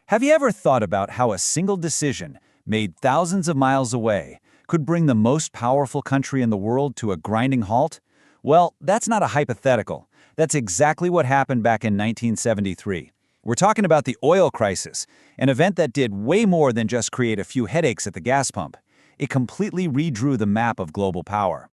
Have you ever thought about how a single decision, made thousands of miles away, could bring the most powerful country in the world to a grinding halt? Well, that's not a hypothetical. That's exactly what happened back in 1973. We're talking about the oil crisis, an event that did way more than just create a few headaches at the gas pump. It completely redrew the map of global power.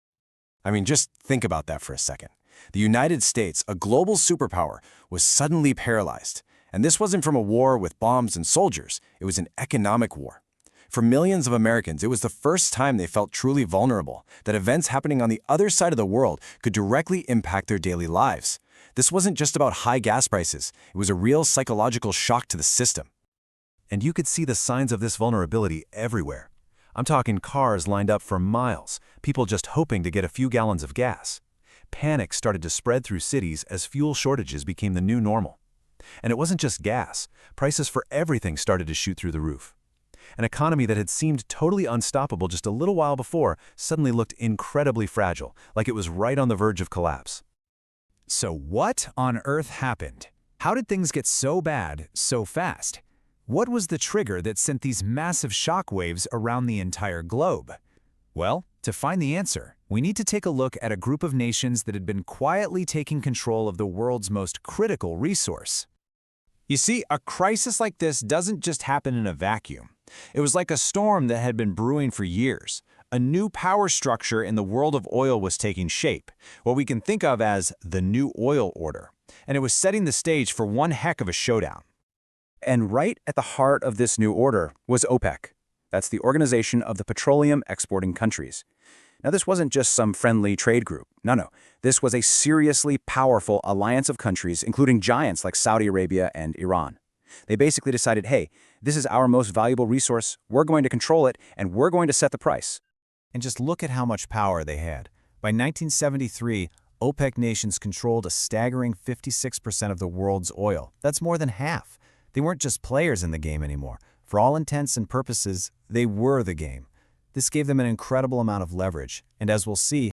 I mean, just think about that for a second. The United States, a global superpower, was suddenly paralyzed. And this wasn't from a war with bombs and soldiers. It was an economic war. For millions of Americans, it was the first time they felt truly vulnerable, that events happening on the other side of the world could directly impact their daily lives. This wasn't just about high gas prices. It was a real psychological shock to the system. And you could see the signs of this vulnerability everywhere. I'm talking cars lined up for miles, people just hoping to get a few gallons of gas. Panic started to spread through cities as fuel shortages became the new normal. And it wasn't just gas. Prices for everything started to shoot through the roof. An economy that had seemed totally unstoppable just a little while before suddenly looked incredibly fragile, like it was right on the verge of collapse. So what on earth happened? How did things get so bad so fast? What was the trigger that sent these massive shockwaves around the entire globe? Well, to find the answer, we need to take a look at a group of nations that had been quietly taking control of the world's most critical resource. You see, a crisis like this doesn't just happen in a vacuum. It was like a storm that had been brewing for years. A new power structure in the world of oil was taking shape, what we can think of as the New Oil Order, and it was setting the stage for one heck of a showdown. And right at the heart of this new order was OPEC. That's the Organization of the Petroleum Exporting Countries. Now, this wasn't just some friendly trade group. No. This was a seriously powerful alliance of countries, including giants like Saudi Arabia and Iran. They basically decided, hey, this is our most valuable resource, we're going to control it, and we're going to set the price. And just look at how much power they had. By 1973, OPEC nations controlled a staggering 56% of the world's oil. That's more than half. They weren't just players in the game anymore. For all intents and purposes, they were the game. This gave them an incredible amount of leverage, and as we'll see,